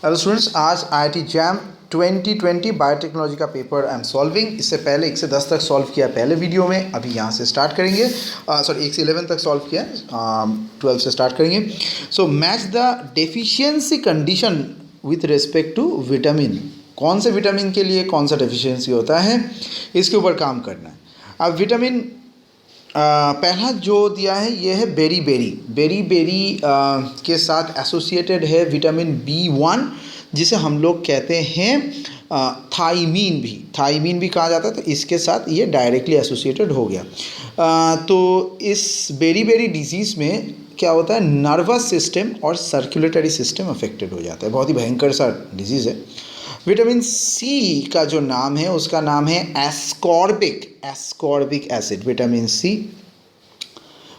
Hello students, आज IIT jam 2020 biotechnology का paper I am solving. इससे पहले 1 से 10 तक सॉल्व किया पहले वीडियो में, अभी यहाँ से स्टार्ट करेंगे। 1 से 11 तक सॉल्व किया, 12 से स्टार्ट करेंगे। So match the deficiency condition with respect to vitamin. कौन से विटामिन के लिए कौन सा डेफिशिएंसी होता है, इसके ऊपर काम करना है। अब विटामिन पहला जो दिया है ये है बेरी के साथ एसोसिएटेड है विटामिन B1, जिसे हम लोग कहते हैं थाइमीन भी कहा जाता है। तो इसके साथ ये डायरेक्टली एसोसिएटेड हो गया। तो इस बेरी डिजीज़ में क्या होता है, नर्वस सिस्टम और सर्कुलेटरी सिस्टम अफेक्टेड हो जाता है। बहुत ही भयंकर सा डिजीज़ है। विटामिन सी का जो नाम है उसका नाम है एस्कॉर्बिक एसिड। विटामिन सी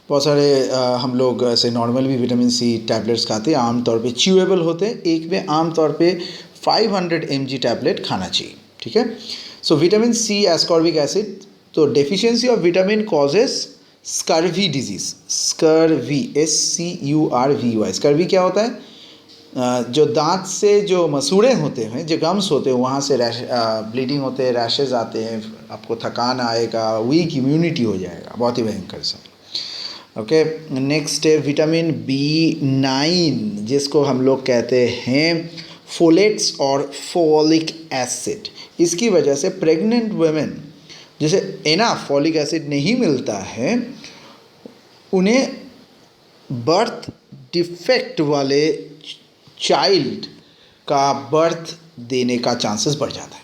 बहुत सारे हम लोग ऐसे नॉर्मल भी विटामिन सी टैबलेट्स खाते हैं, आमतौर पे च्यूएबल होते हैं। एक में आमतौर पे 500 mg टैबलेट खाना चाहिए, ठीक है। So vitamin C ascorbic acid, तो deficiency of vitamin causes scurvy disease. Scurvy SCURVY। Scurvy क्या होता है, जो दांत से जो मसूड़े होते हैं, जो गम्स होते हैं, वहाँ से ब्लीडिंग होते हैं, रैशेज आते हैं, आपको थकान आएगा, वीक इम्यूनिटी हो जाएगा, बहुत ही भयंकर सा। ओके, नेक्स्ट है विटामिन B9, जिसको हम लोग कहते हैं फोलेट्स और फोलिक एसिड। इसकी वजह से प्रेग्नेंट वुमेन जैसे एनफ फॉलिक एसिड नहीं मिलता है, उन्हें बर्थ डिफेक्ट वाले चाइल्ड का बर्थ देने का चांसेस बढ़ जाता है।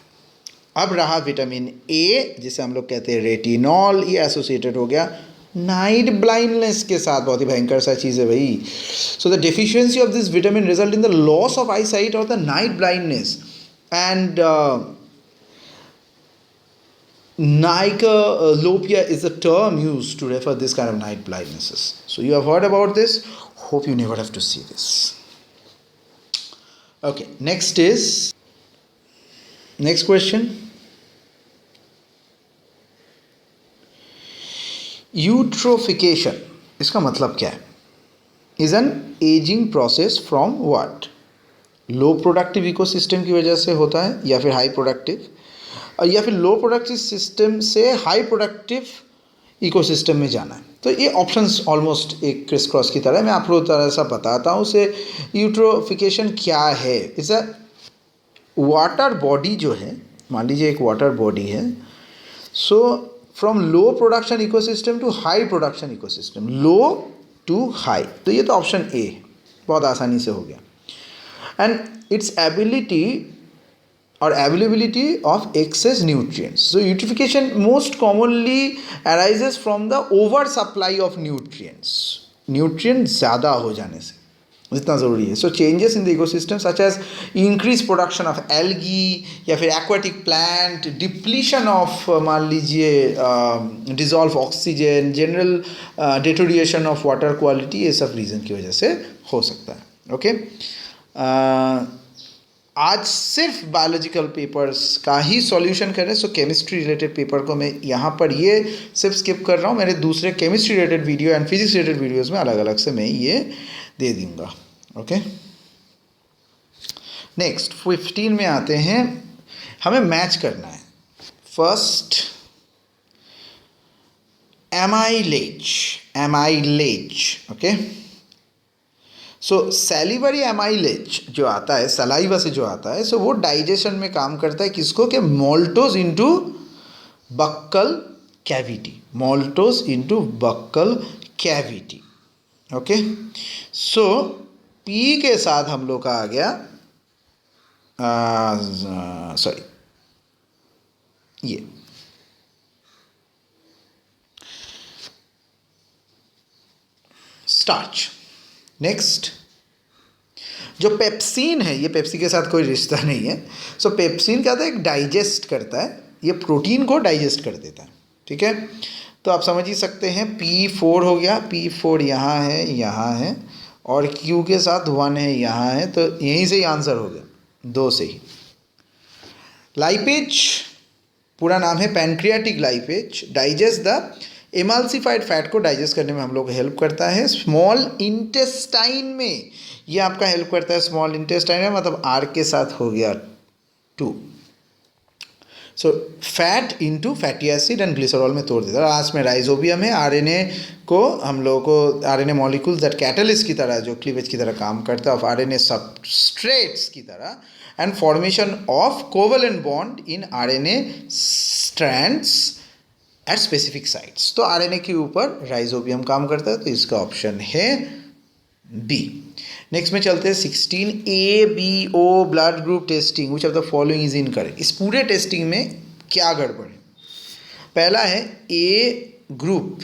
अब रहा विटामिन A, जिसे हम लोग कहते हैं रेटिनॉल, ये एसोसिएटेड हो गया नाइट ब्लाइंडनेस के साथ। बहुत ही भयंकर सा चीज़ है भाई। So the deficiency of this vitamin result in the loss of eye sight और the night blindness and Nyctalopia is a term used to refer this kind of night blindnesses. So you have heard about this. Hope you never have to see this. Okay, next question. Eutrophication, इसका मतलब क्या है? Is an aging process from what? Low productive ecosystem की वजह से होता है, या फिर हाई प्रोडक्टिव, या फिर लो प्रोडक्टिव सिस्टम से हाई प्रोडक्टिव इकोसिस्टम में जाना है। तो ये ऑप्शंस ऑलमोस्ट एक क्रिस क्रॉस की तरह है। मैं आपको तरह सा बताता हूँ उसे। यूट्रोफिकेशन क्या है? इस अ वाटर बॉडी जो है, मान लीजिए एक वाटर बॉडी है। So from low production ecosystem to high production ecosystem, low to high. तो ये तो ऑप्शन ए बहुत आसानी से हो गया। And its ability or availability of excess nutrients. So eutrophication most commonly arises from the oversupply of nutrients. Nutrients ज़्यादा हो जाने से, जितना ज़रूरी है। So changes in the ecosystem such as increased production of algae या फिर aquatic plant, depletion of मान लीजिए dissolved oxygen, general deterioration of water quality, ये सब रीज़न की वजह से हो सकता है। ओके, आज सिर्फ बायोलॉजिकल पेपर्स का ही सॉल्यूशन कर रहे हैं। सो केमिस्ट्री रिलेटेड पेपर को मैं यहाँ पर ये सिर्फ स्किप कर रहा हूँ। मेरे दूसरे chemistry related video and physics related videos में अलग अलग से मैं ये दे दूँगा। ओके, नेक्स्ट 15 में आते हैं। हमें मैच करना है। First amylase. ओके, सो सैलिवरी एमाइलेज जो आता है, सलाइवा से जो आता है, सो वो डाइजेशन में काम करता है किसको, कि मोल्टोज इनटू बक्कल कैविटी। ओके, सो पी के साथ हम लोग का आ गया, ये स्टार्च। नेक्स्ट जो पेप्सिन है, ये पेप्सी के साथ कोई रिश्ता नहीं है। सो पेप्सिन क्या होता है, एक डाइजेस्ट करता है, ये प्रोटीन को डाइजेस्ट कर देता है, ठीक है। तो आप समझ ही सकते हैं, P4 हो गया। P4 यहाँ है और Q के साथ 1 है, यहाँ है, तो यहीं से ही आंसर हो गया, 2 से ही। लाइपेज पूरा नाम है pancreatic lipase, digest the emulsified fat को डाइजेस्ट करने में हम लोग हेल्प करता है स्मॉल इंटेस्टाइन में, ये आपका हेल्प करता है स्मॉल इंटेस्टाइन में, मतलब आर के साथ हो गया 2। So fat into fatty acid and glycerol में तोड़ देता है। लास्ट में राइजोबियम है, आरएनए को हम लोगों को आरएनए मॉलिक्यूल्स दैट कैटलिस्ट की तरह जो क्लीवेज की तरह काम करता है ऑफ आरएनए सबस्ट्रेट्स की तरह, and formation of covalent bond in RNA strands at specific sites. तो आरएनए के ऊपर राइजोबियम काम करता है, तो इसका ऑप्शन है बी। नेक्स्ट में चलते हैं 16 ABO blood group testing, which of the following is incorrect. इस पूरे टेस्टिंग में क्या गड़बड़ है? पहला है A group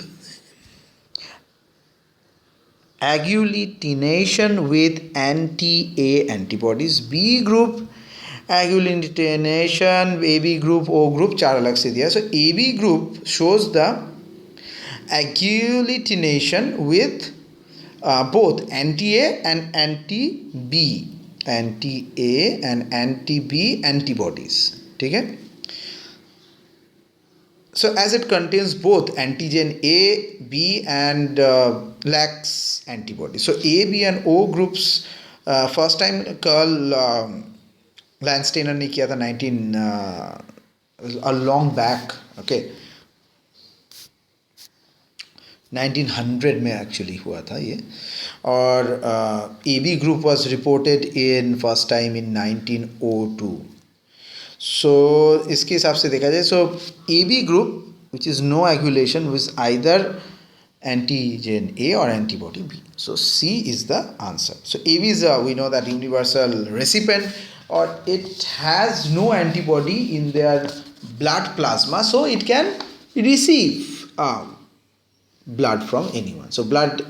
agglutination with anti A antibodies, B group agglutination, AB group, O group, चार अलग से दिया। So AB group shows the agglutination with both anti-A and anti-B, anti-A and anti-B antibodies, ठीक है। So as it contains both antigen A, B and lacks antibodies. So A, B and O groups first time Carl Landsteiner ने किया था 19 back, okay, 1900 में actually हुआ था ये। और AB group was reported in first time in 1902। So इसके हिसाब से देखा जाए, so AB group which is no agglutination with either antigen A और antibody B, so C is the answer. So AB is we know that universal recipient और it has no antibody in their blood plasma, so it can receive blood from anyone. So blood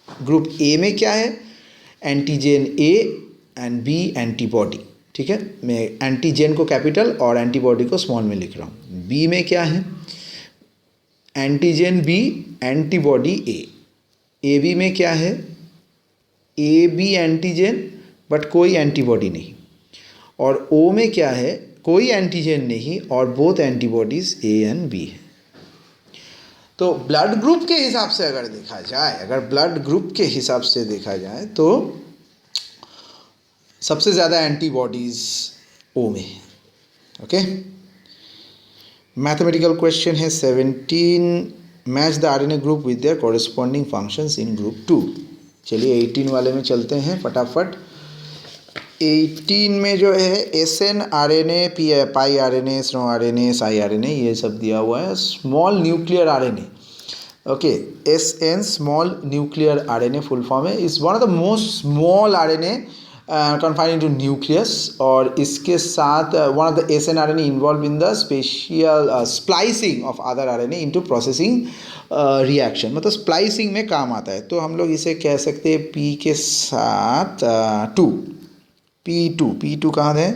group A में क्या है? Antigen A and B antibody, ठीक है। मैं antigen को capital और antibody को स्मॉल में लिख रहा हूँ। बी में क्या है? Antigen B antibody A. A B में क्या है? ए बी एंटीजन बट कोई एंटीबॉडी नहीं। और ओ में क्या है? कोई एंटीजन नहीं और both antibodies A and B है। तो ब्लड ग्रुप के हिसाब से अगर देखा जाए, अगर ब्लड ग्रुप के हिसाब से देखा जाए तो सबसे ज़्यादा एंटीबॉडीज़ ओ में है, ओके। मैथमेटिकल क्वेश्चन है 17, match the RNA group with their corresponding functions in group 2। चलिए 18 वाले में चलते हैं फटाफट। 18 में जो है SN RNA, pi RNA, snow RNA, si RNA, ये सब दिया हुआ है। Small nuclear RNA, okay, SN small nuclear RNA full form है, is one of the most small RNA confined into nucleus. और इसके साथ one of the SN RNA involve in the special splicing of other RNA into processing reaction, मतलब splicing में काम आता है। तो हम लोग इसे कह सकते हैं P के साथ 2, P2 कहाँ है?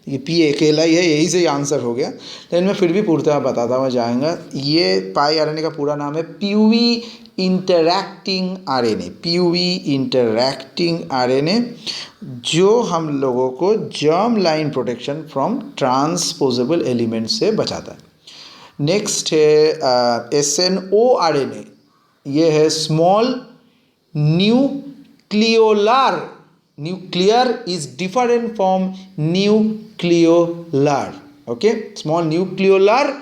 ये P अकेला ही है, यही से ही आंसर हो गया। लेकिन मैं फिर भी पूर्णतः बताता हुआ जाएगा। ये पाई आरएनए का पूरा नाम है PUV interacting RNA, PUV interacting RNA, जो हम लोगों को germ line protection from transposable element से बचाता है। नेक्स्ट है SNO RNA, ये है small nucleolar, nuclear is different from nucleolar, okay. Small nucleolar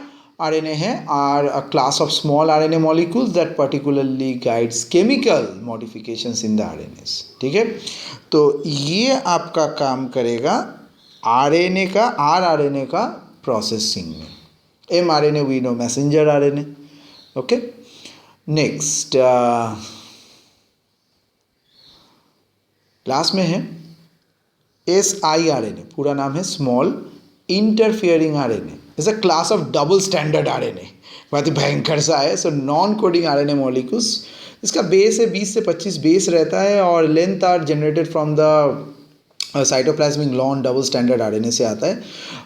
RNA है or a class of small RNA molecules that particularly guides chemical modifications in the RNAs, ठीक है। तो ये आपका काम करेगा RNA का, rRNA का प्रोसेसिंग में। mRNA we know messenger RNA, okay. Next last में है siRNA, पूरा नाम है small interfering RNA, is a class of double standard RNA, बहुत ही भयंकर सा है। So non coding RNA molecules, इसका बेस है 20 से 25 बेस रहता है और length are generated from the cytoplasmic long double standard RNA से आता है।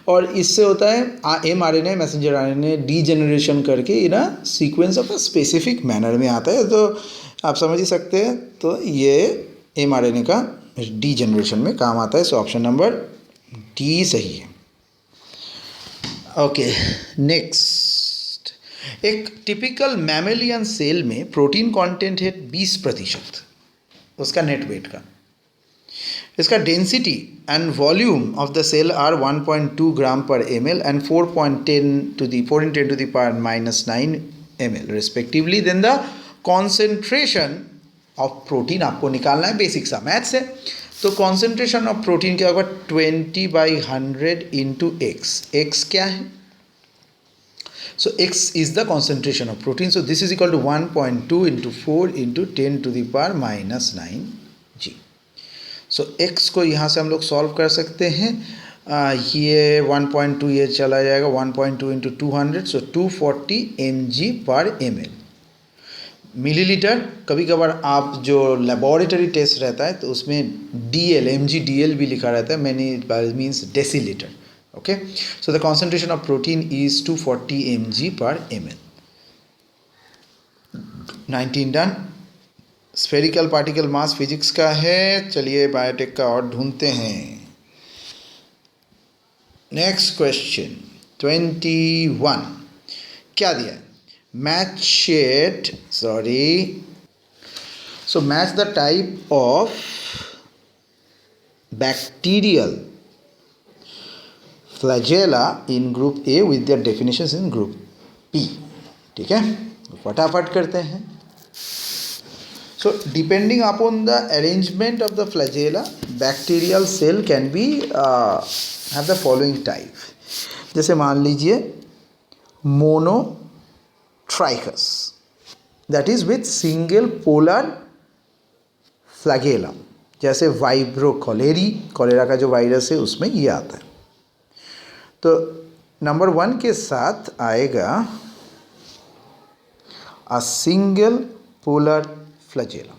और इससे होता है mRNA मैसेंजर RNA डीजेनरेशन करके in a sequence of a specific manner में आता है। तो आप समझ ही सकते हैं, तो ये mRNA का डीजेनरेशन में काम आता है। सो ऑप्शन नंबर डी सही है, ओके। नेक्स्ट एक टिपिकल मैमेलियन सेल में प्रोटीन कंटेंट है 20% उसका नेट वेट का। इसका density and volume of the cell are 1.2 gram per ml and 410 to the power -9 ml respectively. Then the concentration of protein आपको निकालना है, बेसिक सा मैथ्स है। तो कॉन्सेंट्रेशन ऑफ प्रोटीन क्या होगा, 20/100 इंटू एक्स। एक्स क्या है, so x is the concentration of protein, so this is equal to 1.2 into 4 into 10 to the power -9 g। so x को यहाँ से हम लोग सॉल्व कर सकते हैं। ये 1.2 ये चला जाएगा 1.2 into 200, so 240 mg/ml। मिलीलीटर, कभी कभार आप जो लेबोरेटरी टेस्ट रहता है तो उसमें DL mg/dl भी लिखा रहता है, many means decilitre. Okay, so the concentration of protein is 240 mg/ml। 19 done. Spherical particle mass physics का है। चलिए बायोटेक का और ढूंढते हैं। नेक्स्ट क्वेश्चन 21 क्या दिया है, match the type of bacterial flagella in group A with their definitions in group P। ठीक है, फटाफट करते हैं। So depending upon the arrangement of the flagella, bacterial cell can be have the following type। जैसे मान लीजिए monotrichous, that is with single polar flagellum, जैसे vibro cholera का जो वायरस है उसमें ये आता है। तो नंबर 1 के साथ आएगा अ सिंगल पोलर फ्लैजेलम।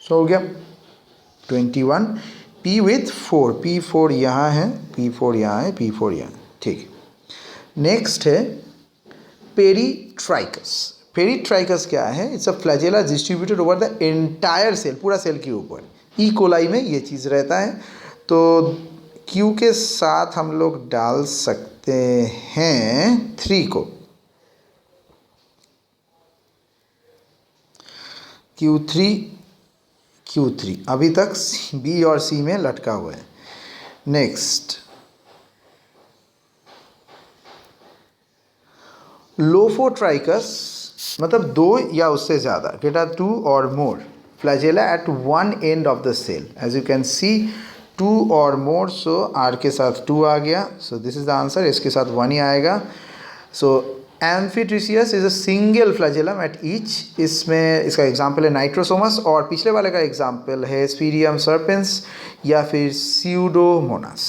सो हो गया 21। P विथ 4, P4 यहाँ है, P4 यहाँ है, P4 यहाँ है। ठीक, नेक्स्ट है पेरीट्राइकस। पेरीट्राइकस क्या है, it's a flagella distributed over the entire cell, पूरा सेल के ऊपर। ई कोलाई में ये चीज़ रहता है। तो Q के साथ हम लोग डाल सकते हैं 3 को, Q3 अभी तक B और C में लटका हुआ है। नेक्स्ट लोफोट्राइकस, मतलब 2 या उससे ज़्यादा, ग्रेटर 2 और more flagella at one end of the cell. As you can see 2 और मोर, सो R के साथ 2 आ गया, so this is the answer. इसके साथ 1 ही आएगा। So amphitrichous is a single flagellum at each. इसमें इसका एग्जांपल है नाइट्रोसोमस, और पिछले वाले का एग्जांपल है स्पीरियम सर्पेंस या फिर स्यूडोमोनास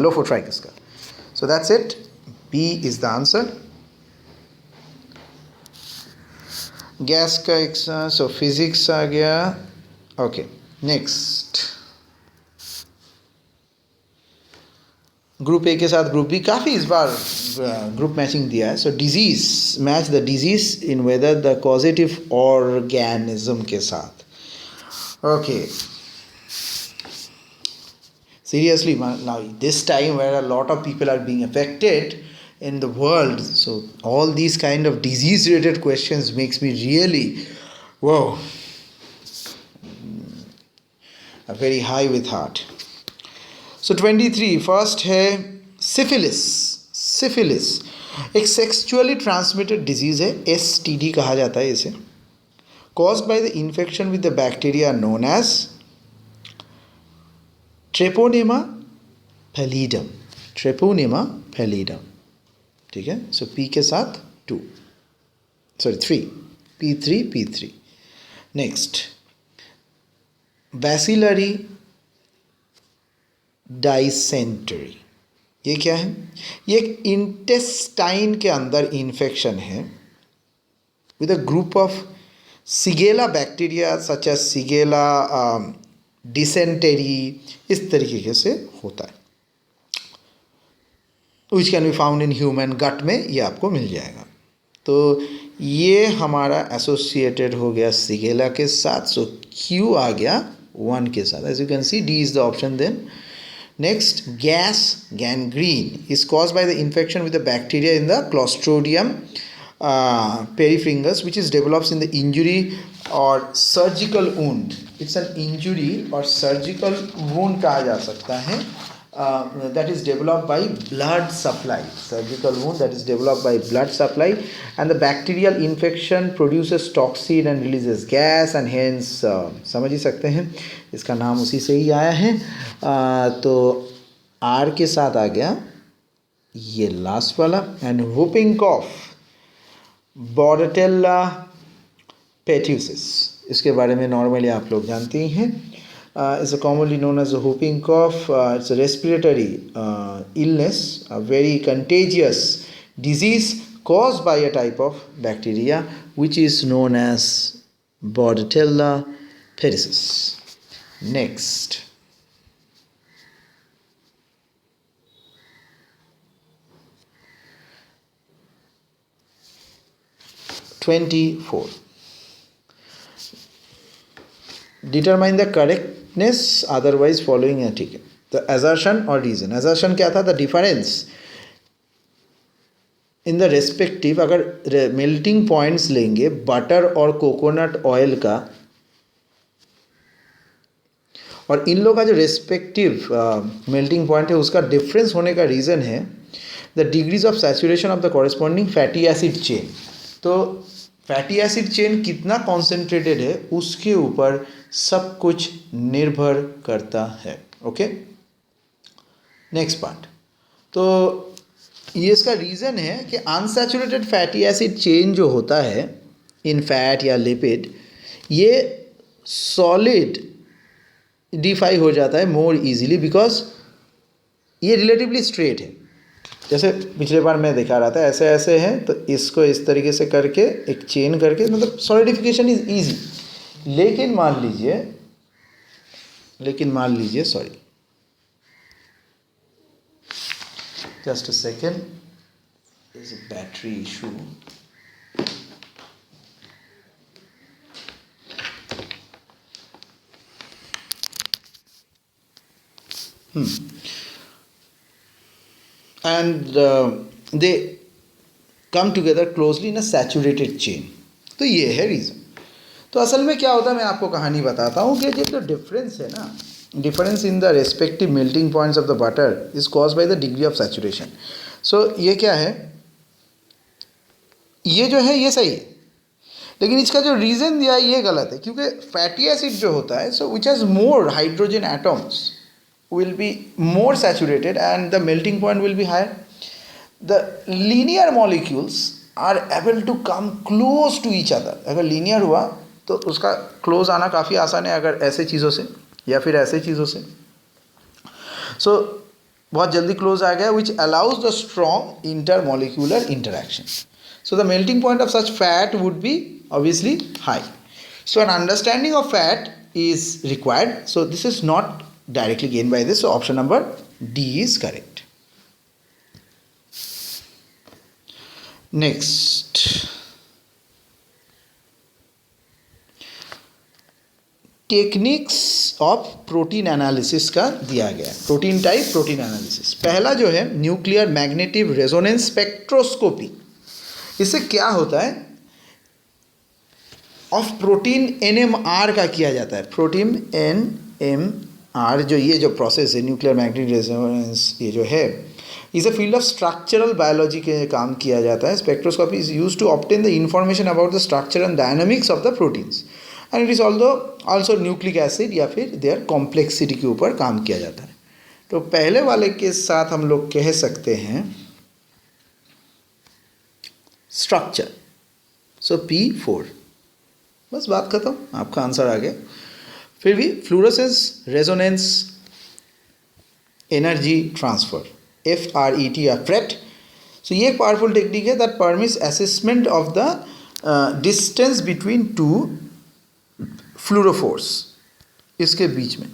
लोफोट्राइकस का। So that's it, B is the answer. Gas का एग्जाम, सो फिजिक्स आ गया। ओके, नेक्स्ट ग्रुप ए के साथ ग्रुप बी, काफ़ी इस बार ग्रुप मैचिंग दिया है। So disease, match the disease in whether the causative organism के साथ। Okay, seriously now this time where a lot of people are being affected in the world, so all these kind of disease related questions makes me really wow, very high with heart। So 23 first है syphilis. Syphilis एक sexually transmitted disease है, STD कहा जाता है इसे, caused by the infection with the bacteria known as Treponema pallidum। Treponema pallidum, ठीक है। सो P के साथ 3, P3। नेक्स्ट बैसिलरी डाइसेंटरी, ये क्या है, ये एक इंटेस्टाइन के अंदर इन्फेक्शन है with a group of Shigella bacteria such as Shigella dysenteriae, इस तरीके से होता है। Which can be found in human gut में, ये आपको मिल जाएगा। तो ये हमारा एसोसिएटेड हो गया सिगेला के साथ। सो Q आ गया 1 के साथ। As you can see D is the option then Next, gas gangrene is caused by the infection with the bacteria in the Clostridium perfringens, which is develops in the injury or surgical wound. It's an injury or surgical wound कहा जा सकता है, that is developed by blood supply. Surgical wound that is developed by blood supply, and the bacterial infection produces toxin and releases gas, and hence समझ ही सकते हैं इसका नाम उसी से ही आया है. तो आर के साथ आ गया ये लास्ट वाला. And whooping cough, Bordetella pertussis, इसके बारे में नॉर्मली आप लोग जानते ही हैं. Is commonly known as a whooping cough. It's a respiratory illness, a very contagious disease caused by a type of bacteria which is known as Bordetella pertussis. Next, (24) determine the correctness otherwise following है. ठीक है, the assertion or reason. assertion क्या था? The difference in the respective, अगर melting points लेंगे butter और coconut oil का, और इन लोगों का जो रेस्पेक्टिव मेल्टिंग पॉइंट है उसका डिफरेंस होने का रीज़न है the degrees of saturation of the corresponding fatty acid chain. तो फैटी एसिड चेन कितना कॉन्सेंट्रेटेड है उसके ऊपर सब कुछ निर्भर करता है. Okay, next part. तो ये इसका रीज़न है कि अनसैचुरेटेड फैटी एसिड चेन जो होता है इन फैट या लिपिड, ये सॉलिड डिफाई हो जाता है मोर इजीली बिकॉज ये रिलेटिवली स्ट्रेट है. जैसे पिछले बार मैं दिखा रहा था, ऐसे ऐसे है तो इसको इस तरीके से करके एक चेन करके, मतलब सॉलिडिफिकेशन इज इजी. लेकिन मान लीजिए sorry, just a second, is a battery issue. And they come together closely in a saturated chain. तो ये है रीज़न. तो असल में क्या होता है, मैं आपको कहानी बताता हूँ कि ये जो डिफरेंस है ना, difference in the respective melting points of the butter is caused by the degree of saturation. So ये क्या है, ये जो है ये सही है, लेकिन इसका जो रीज़न दिया है ये गलत है. क्योंकि फैटी एसिड जो होता है, so which has more hydrogen atoms will be more saturated and the melting point will be higher. The linear molecules are able to come close to each other. अगर linear हुआ तो उसका close आना काफ़ी आसान है, अगर ऐसे चीज़ों से या फिर ऐसे चीज़ों से. So बहुत जल्दी close आ गया, which allows the strong intermolecular interaction. So the melting point of such fat would be obviously high. So an understanding of fat is required. So this is not directly gained by this, so option number D is correct. Next, techniques of protein analysis का दिया गया. Protein type protein analysis. पहला जो है nuclear magnetic resonance spectroscopy. इससे क्या होता है, ऑफ प्रोटीन NMR का किया जाता है. प्रोटीन NMR जो ये जो प्रोसेस है न्यूक्लियर मैग्नेटिक रेजोनेंस, ये जो है is a field of structural biology के काम किया जाता है. Spectroscopy is use to obtain the information about the structure and dynamics of the proteins, and it is also nucleic acid या फिर देयर कॉम्प्लेक्सिटी के ऊपर काम किया जाता है. तो पहले वाले के साथ हम लोग कह सकते हैं स्ट्रक्चर, सो P4. बस बात खत्म, आपका आंसर आ गया. फिर भी fluorescence resonance energy transfer, FRET या फ्रेट. सो ये एक पावरफुल टेक्निक है that permits assessment of the distance between two fluorophores, इसके बीच में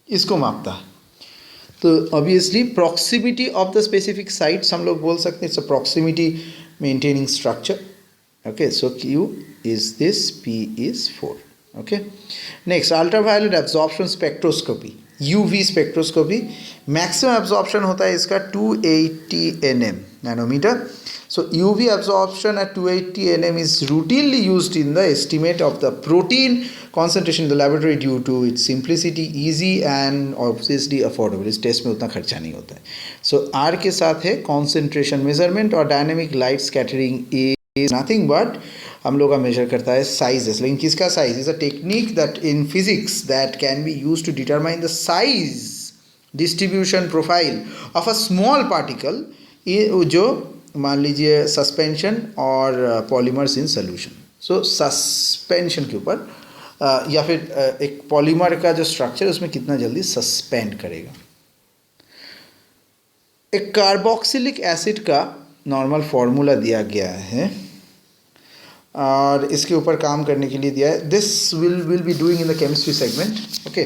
इसको मापता है. तो obviously proximity of the specific sites हम लोग बोल सकते हैं, it's a proximity maintaining structure. Okay, so Q is this, P is 4. Okay, next, ultraviolet absorption spectroscopy. UV spectroscopy. Maximum absorption होता है इसका 280 nm nanometer. So UV absorption at 280 nm is routinely used in the estimate of the protein concentration in the laboratory due to its simplicity, easy and obviously affordable. इस test में उतना खर्चा नहीं होता है. So R के साथ है concentration measurement और dynamic light scattering is nothing but हम लोग का मेजर करता है साइजेस. लेकिन किसका size is a technique that in physics that can be use to determine the size distribution profile of a small particle, जो मान लीजिए सस्पेंशन और polymers in solution. So suspension के ऊपर या फिर एक पॉलीमर का जो स्ट्रक्चर उसमें कितना जल्दी सस्पेंड करेगा. एक कार्बोक्सिलिक एसिड का नॉर्मल फार्मूला दिया गया है और इसके ऊपर काम करने के लिए दिया है. This will be doing in the chemistry segment. Okay,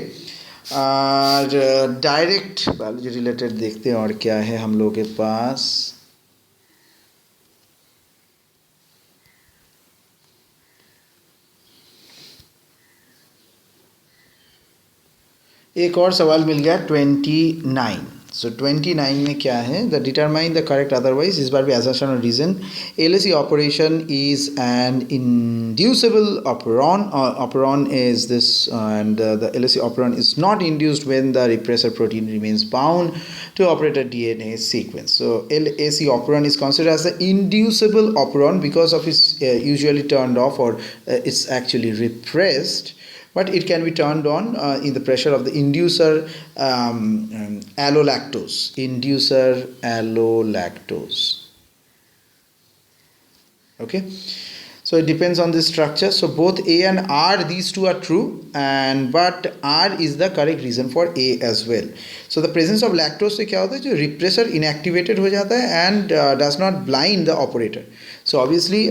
और डायरेक्ट बायोलॉजी रिलेटेड देखते हैं और क्या है हम लोगों के पास. एक और सवाल मिल गया 29. सो 29 में क्या है, the determine the correct otherwise. इस बार भी assertion और reason. LSE operation is an inducible operon. Operon is this and the LSE operon is not induced when the repressor protein remains bound to operator DNA sequence. So LSE operon is considered as the inducible operon because of its usually turned off or it's actually repressed, but it can be turned on in the pressure of the inducer allolactose. Inducer allolactose. Okay, so it depends on the structure. So both A and R, these two are true, and but R is the correct reason for A as well. So the presence of lactose से क्या होता है, जो repressor inactivated हो जाता है and does not blind the operator. So obviously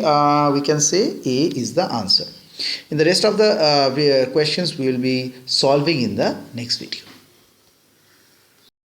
we can say A is the answer. In the rest of the questions we will be solving in the next video.